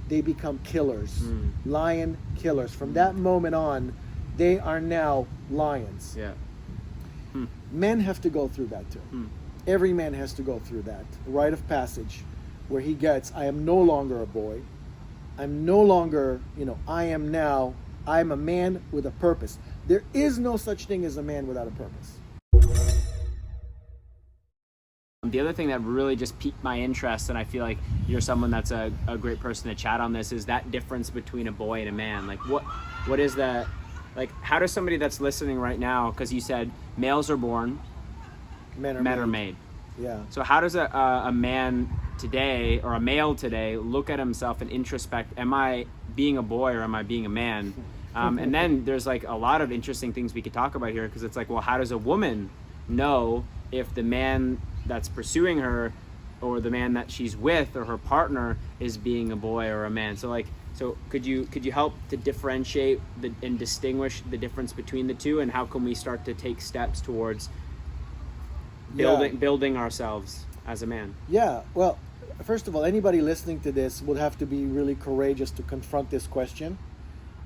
they become killers. Lion killers. From that moment on, they are now lions. Yeah. Men have to go through that too. Every man has to go through that rite of passage where he gets, I am no longer a boy. I'm no longer, I'm a man with a purpose. There is no such thing as a man without a purpose. The other thing that really just piqued my interest, and I feel like you're someone that's a great person to chat on this, is that difference between a boy and a man. Like what is that? Like, how does somebody that's listening right now, because you said males are born, men are made. Yeah. So how does a man today, or a male today, look at himself and introspect, am I being a boy or am I being a man? And then there's like a lot of interesting things we could talk about here, because it's like, well, how does a woman know if the man that's pursuing her or the man that she's with or her partner is being a boy or a man? So could you help to differentiate and distinguish the difference between the two, and how can we start to take steps towards building ourselves as a man? Yeah, well, first of all, anybody listening to this would have to be really courageous to confront this question.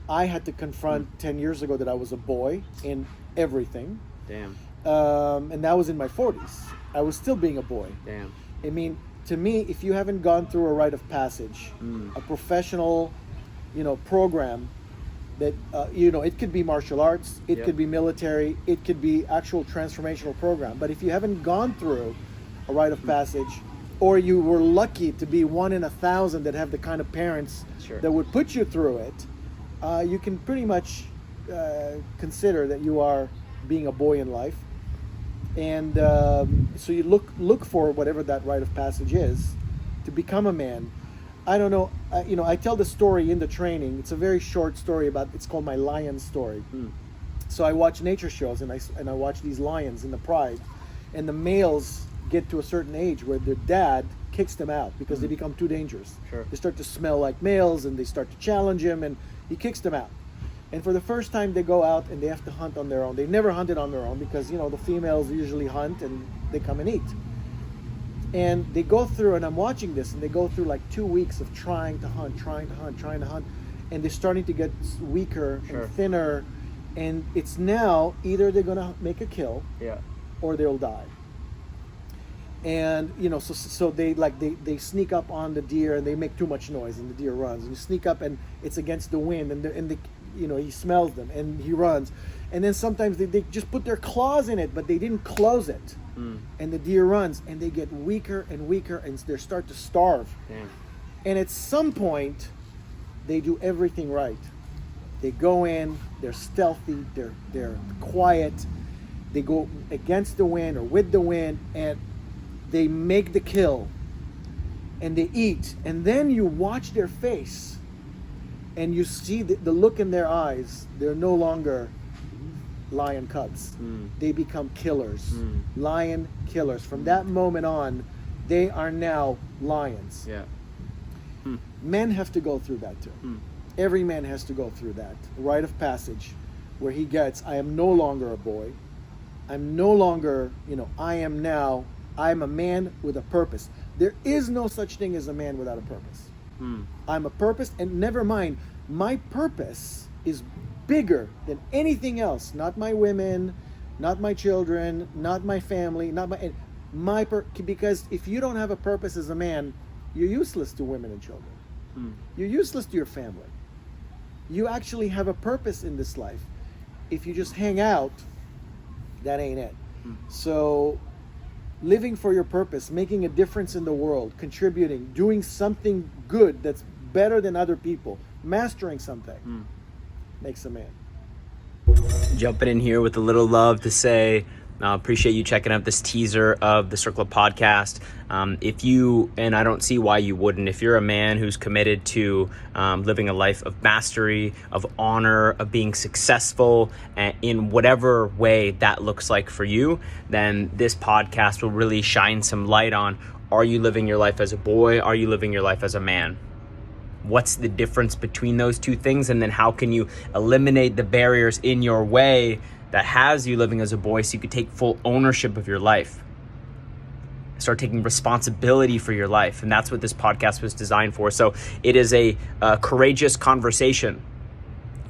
I had to confront 10 years ago that I was a boy in everything. Damn. And that was in my 40s. I was still being a boy. Damn. I mean, to me, if you haven't gone through a rite of passage, a professional, program that, it could be martial arts, it could be military, it could be actual transformational program. But if you haven't gone through a rite of passage, or you were lucky to be one in 1,000 that have the kind of parents that would put you through it, you can pretty much consider that you are being a boy in life. And so you look for whatever that rite of passage is to become a man. I don't know, I tell the story in the training. It's a very short story it's called my lion story. So I watch nature shows and I watch these lions in the pride, and the males get to a certain age where their dad kicks them out because they become too dangerous. They start to smell like males and they start to challenge him, and he kicks them out. And for the first time they go out and they have to hunt on their own. They've never hunted on their own because, the females usually hunt and they come and eat. And they go through, and I'm watching this, and they go through like 2 weeks of trying to hunt. And they're starting to get weaker and thinner. And it's now either they're going to make a kill or they'll die. And, so they sneak up on the deer and they make too much noise and the deer runs. And you sneak up and it's against the wind and he smells them and he runs. And then sometimes they just put their claws in it, but they didn't close it. And the deer runs and they get weaker and weaker and they start to starve. Damn. And at some point, they do everything right. They go in, they're stealthy, they're quiet, they go against the wind or with the wind, and they make the kill and they eat. And then you watch their face and you see the look in their eyes. They're no longer lion cubs. They become killers. Lion killers. From that moment on, they are now lions. Yeah. Men have to go through that too. Every man has to go through that rite of passage where he gets, I am no longer a boy. I'm no longer, I'm a man with a purpose. There is no such thing as a man without a purpose. I'm a purpose, and never mind, my purpose is bigger than anything else. Not my women, not my children, not my family, not because if you don't have a purpose as a man, you're useless to women and children. You're useless to your family. You actually have a purpose in this life. If you just hang out, that ain't it. So living for your purpose, making a difference in the world, contributing, doing something good that's better than other people, mastering something, makes a man. Jumping in here with a little love to say, appreciate you checking out this teaser of the Circle Up podcast. If you, and I don't see why you wouldn't, if you're a man who's committed to living a life of mastery, of honor, of being successful in whatever way that looks like for you, then this podcast will really shine some light on, are you living your life as a boy? Are you living your life as a man? What's the difference between those two things? And then how can you eliminate the barriers in your way that has you living as a boy so you could take full ownership of your life? start taking responsibility for your life. And that's what this podcast was designed for. So it is a courageous conversation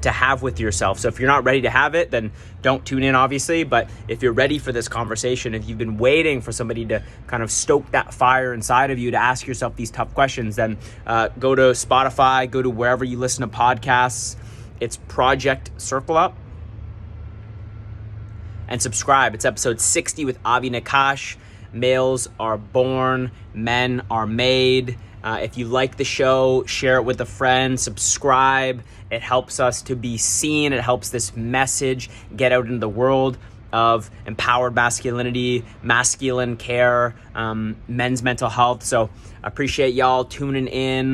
to have with yourself. So if you're not ready to have it, then don't tune in, obviously. But if you're ready for this conversation, if you've been waiting for somebody to kind of stoke that fire inside of you to ask yourself these tough questions, then go to Spotify, go to wherever you listen to podcasts. It's Project Circle Up. And subscribe. It's episode 60 with Avi Nakash. Males are born, men are made. If you like the show, share it with a friend, subscribe. It helps us to be seen. It helps this message get out into the world of empowered masculinity, masculine care, men's mental health. So I appreciate y'all tuning in.